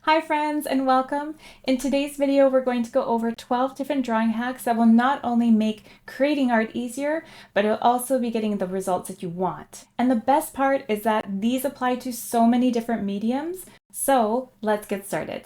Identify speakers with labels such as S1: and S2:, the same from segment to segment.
S1: Hi friends and welcome. In today's video we're going to go over 12 different drawing hacks that will not only make creating art easier, but it'll also be getting the results that you want. And the best part is that these apply to so many different mediums, so let's get started.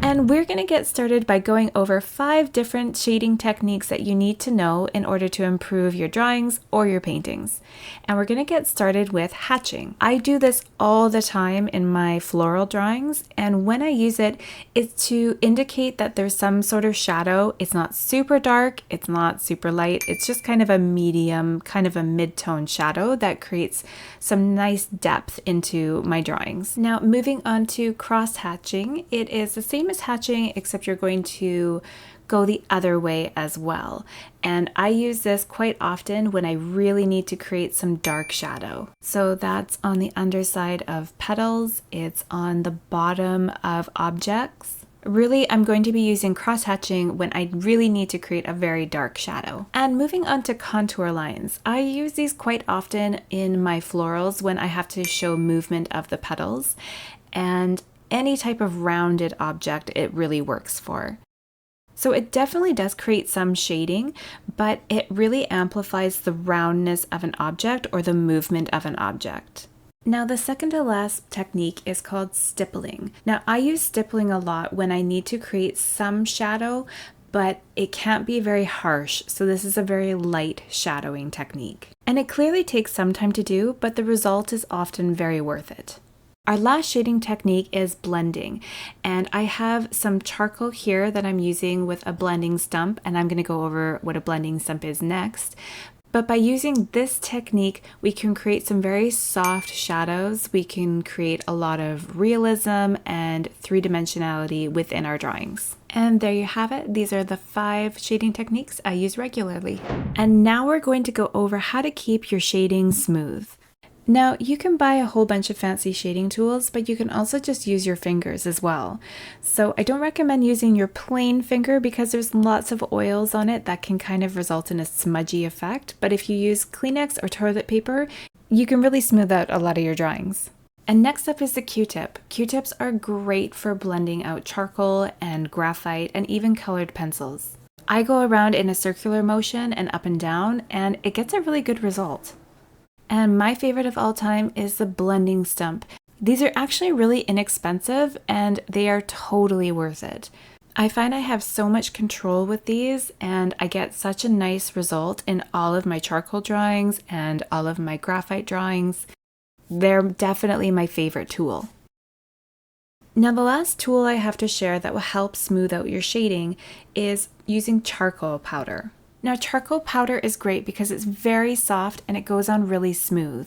S1: And we're going to get started by going over 5 different shading techniques that you need to know in order to improve your drawings or your paintings. And we're going to get started with hatching. I do this all the time in my floral drawings, and when I use it, it's to indicate that there's some sort of shadow. It's not super dark, it's not super light, it's just kind of a medium, kind of a mid-tone shadow that creates some nice depth into my drawings. Now moving on to cross hatching, it is the same as hatching, except you're going to go the other way as well. And I use this quite often when I really need to create some dark shadow. So that's on the underside of petals, it's on the bottom of objects. Really, I'm going to be using cross hatching when I really need to create a very dark shadow. And moving on to contour lines, I use these quite often in my florals when I have to show movement of the petals. And any type of rounded object it really works for. So it definitely does create some shading, but it really amplifies the roundness of an object or the movement of an object. Now the second to last technique is called stippling. Now I use stippling a lot when I need to create some shadow, but it can't be very harsh, so this is a very light shadowing technique. And it clearly takes some time to do, but the result is often very worth it. Our last shading technique is blending, and I have some charcoal here that I'm using with a blending stump, and I'm going to go over what a blending stump is next. But by using this technique, we can create some very soft shadows. We can create a lot of realism and three-dimensionality within our drawings. And there you have it. These are the 5 shading techniques I use regularly. And now we're going to go over how to keep your shading smooth. Now, you can buy a whole bunch of fancy shading tools, but you can also just use your fingers as well. So I don't recommend using your plain finger because there's lots of oils on it that can kind of result in a smudgy effect. But if you use Kleenex or toilet paper, you can really smooth out a lot of your drawings. And next up is the Q-tip. Q-tips are great for blending out charcoal and graphite and even colored pencils. I go around in a circular motion and up and down, and it gets a really good result. And my favorite of all time is the blending stump. These are actually really inexpensive and they are totally worth it. I find I have so much control with these and I get such a nice result in all of my charcoal drawings and all of my graphite drawings. They're definitely my favorite tool. Now the last tool I have to share that will help smooth out your shading is using charcoal powder. Now charcoal powder is great because it's very soft and it goes on really smooth.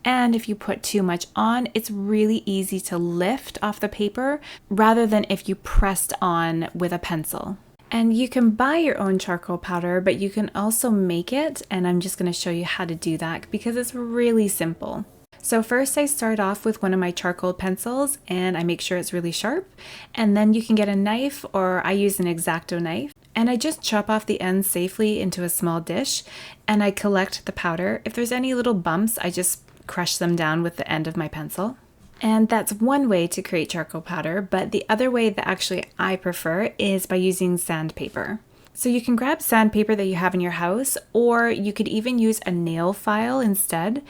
S1: And if you put too much on, it's really easy to lift off the paper rather than if you pressed on with a pencil. And you can buy your own charcoal powder, but you can also make it, and I'm just going to show you how to do that because it's really simple. So first I start off with one of my charcoal pencils and I make sure it's really sharp, and then you can get a knife, or I use an X-Acto knife. And I just chop off the ends safely into a small dish and I collect the powder. If there's any little bumps, I just crush them down with the end of my pencil. And that's one way to create charcoal powder, but the other way that actually I prefer is by using sandpaper. So you can grab sandpaper that you have in your house, or you could even use a nail file instead.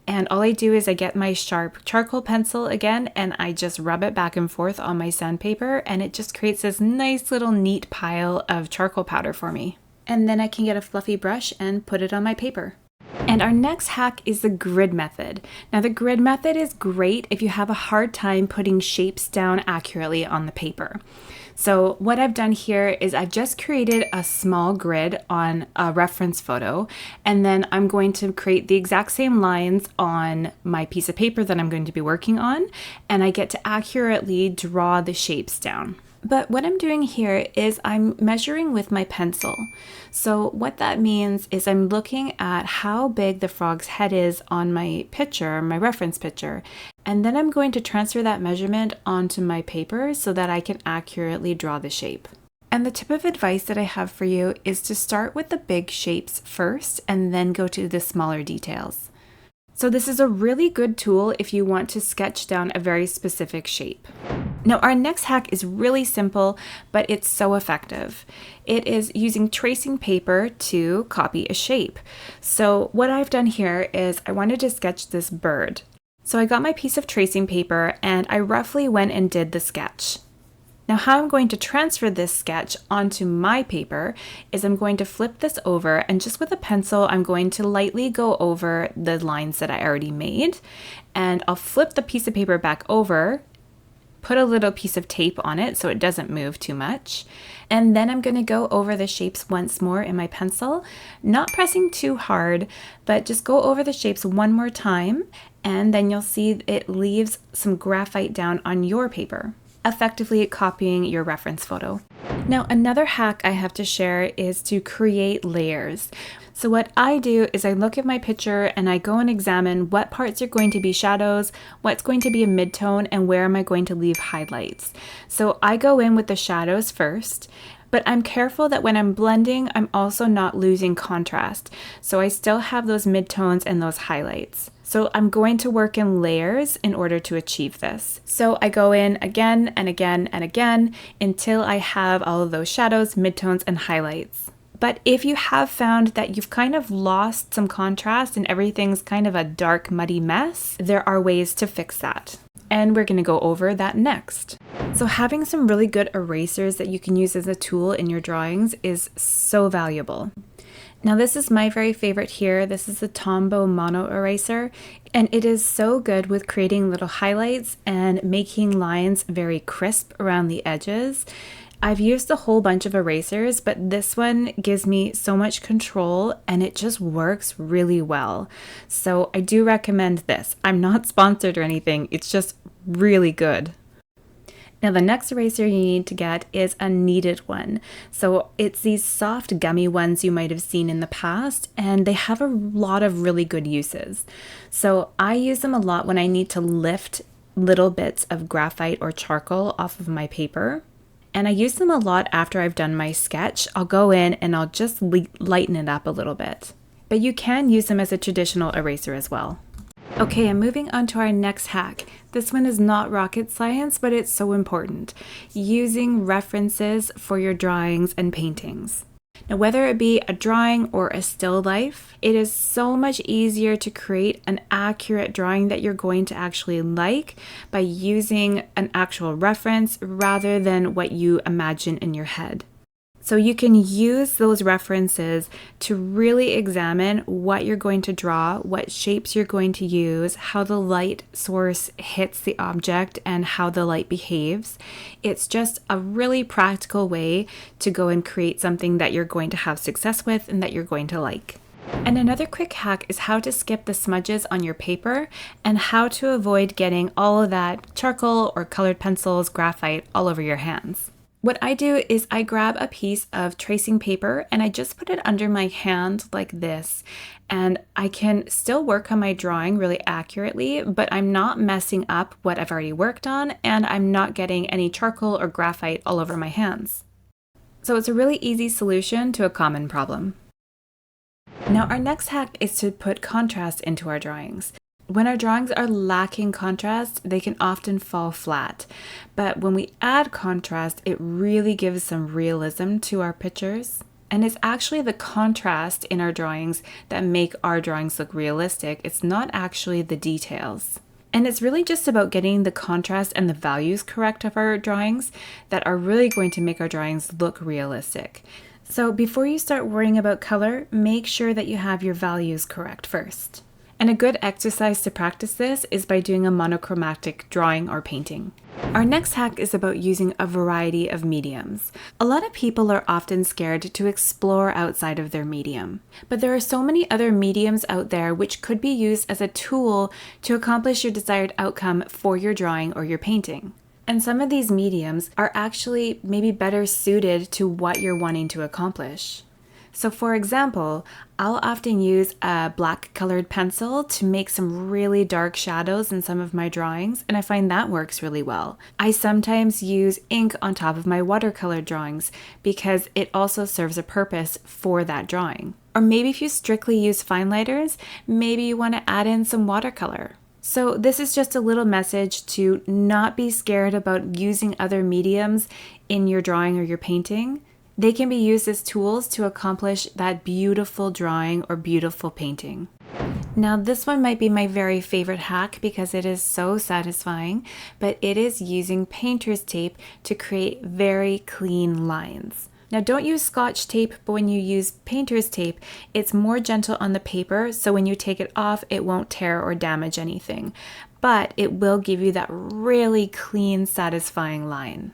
S1: And all I do is I get my sharp charcoal pencil again and I just rub it back and forth on my sandpaper, and it just creates this nice little neat pile of charcoal powder for me. And then I can get a fluffy brush and put it on my paper. And our next hack is the grid method. Now the grid method is great if you have a hard time putting shapes down accurately on the paper. So what I've done here is I've just created a small grid on a reference photo, and then I'm going to create the exact same lines on my piece of paper that I'm going to be working on, and I get to accurately draw the shapes down. But what I'm doing here is I'm measuring with my pencil. So what that means is I'm looking at how big the frog's head is on my picture, my reference picture, and then I'm going to transfer that measurement onto my paper so that I can accurately draw the shape. And the tip of advice that I have for you is to start with the big shapes first and then go to the smaller details. So this is a really good tool if you want to sketch down a very specific shape. Now our next hack is really simple, but it's so effective. It is using tracing paper to copy a shape. So what I've done here is I wanted to sketch this bird. So I got my piece of tracing paper and I roughly went and did the sketch. Now how I'm going to transfer this sketch onto my paper is I'm going to flip this over, and just with a pencil I'm going to lightly go over the lines that I already made, and I'll flip the piece of paper back over, put a little piece of tape on it so it doesn't move too much, and then I'm going to go over the shapes once more in my pencil, not pressing too hard, but just go over the shapes one more time, and then you'll see it leaves some graphite down on your paper, effectively copying your reference photo. Now another hack I have to share is to create layers. So what I do is I look at my picture and I go and examine what parts are going to be shadows, what's going to be a midtone, and where am I going to leave highlights. So I go in with the shadows first, but I'm careful that when I'm blending, I'm also not losing contrast. So I still have those midtones and those highlights. So I'm going to work in layers in order to achieve this. So I go in again and again and again until I have all of those shadows, midtones, and highlights. But if you have found that you've kind of lost some contrast and everything's kind of a dark, muddy mess, there are ways to fix that. And we're going to go over that next. So having some really good erasers that you can use as a tool in your drawings is so valuable. Now this is my very favorite here. This is the Tombow Mono Eraser, and it is so good with creating little highlights and making lines very crisp around the edges. I've used a whole bunch of erasers, but this one gives me so much control and it just works really well. So I do recommend this. I'm not sponsored or anything, it's just really good. Now the next eraser you need to get is a kneaded one. So it's these soft gummy ones you might have seen in the past, and they have a lot of really good uses. So I use them a lot when I need to lift little bits of graphite or charcoal off of my paper. And I use them a lot after I've done my sketch. I'll go in and I'll just lighten it up a little bit. But you can use them as a traditional eraser as well. Okay, I'm moving on to our next hack. This one is not rocket science, but it's so important. Using references for your drawings and paintings. Now, whether it be a drawing or a still life, it is so much easier to create an accurate drawing that you're going to actually like by using an actual reference rather than what you imagine in your head. So you can use those references to really examine what you're going to draw, what shapes you're going to use, how the light source hits the object, and how the light behaves. It's just a really practical way to go and create something that you're going to have success with and that you're going to like. And another quick hack is how to skip the smudges on your paper and how to avoid getting all of that charcoal or colored pencils, graphite all over your hands. What I do is I grab a piece of tracing paper and I just put it under my hand like this, and I can still work on my drawing really accurately, but I'm not messing up what I've already worked on, and I'm not getting any charcoal or graphite all over my hands. So it's a really easy solution to a common problem. Now our next hack is to put contrast into our drawings. When our drawings are lacking contrast, they can often fall flat. But when we add contrast, it really gives some realism to our pictures. And it's actually the contrast in our drawings that make our drawings look realistic. It's not actually the details. And it's really just about getting the contrast and the values correct of our drawings that are really going to make our drawings look realistic. So before you start worrying about color, make sure that you have your values correct first. And a good exercise to practice this is by doing a monochromatic drawing or painting. Our next hack is about using a variety of mediums. A lot of people are often scared to explore outside of their medium, but there are so many other mediums out there which could be used as a tool to accomplish your desired outcome for your drawing or your painting. And some of these mediums are actually maybe better suited to what you're wanting to accomplish. So for example, I'll often use a black colored pencil to make some really dark shadows in some of my drawings, and I find that works really well. I sometimes use ink on top of my watercolor drawings because it also serves a purpose for that drawing. Or maybe if you strictly use fine lighters, maybe you want to add in some watercolor. So this is just a little message to not be scared about using other mediums in your drawing or your painting. They can be used as tools to accomplish that beautiful drawing or beautiful painting. Now this one might be my very favorite hack because it is so satisfying, but it is using painter's tape to create very clean lines. Now don't use Scotch tape, but when you use painter's tape, it's more gentle on the paper, so when you take it off, it won't tear or damage anything. But it will give you that really clean, satisfying line.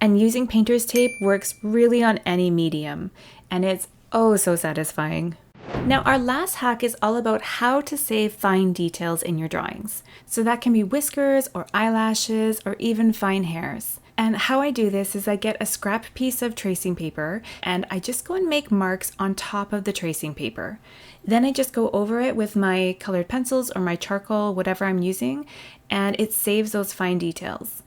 S1: And using painter's tape works really on any medium, and it's oh so satisfying. Now our last hack is all about how to save fine details in your drawings. So that can be whiskers or eyelashes or even fine hairs. And how I do this is I get a scrap piece of tracing paper and I just go and make marks on top of the tracing paper. Then I just go over it with my colored pencils or my charcoal, whatever I'm using, and it saves those fine details.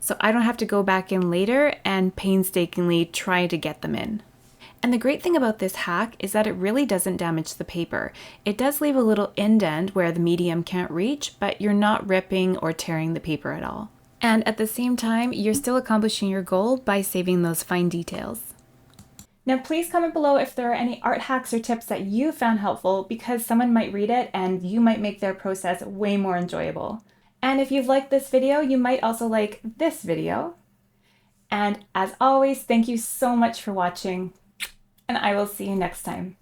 S1: So I don't have to go back in later and painstakingly try to get them in. And the great thing about this hack is that it really doesn't damage the paper. It does leave a little indent where the medium can't reach, but you're not ripping or tearing the paper at all. And at the same time, you're still accomplishing your goal by saving those fine details. Now please comment below if there are any art hacks or tips that you found helpful, because someone might read it and you might make their process way more enjoyable. And if you've liked this video, you might also like this video. And as always, thank you so much for watching, and I will see you next time.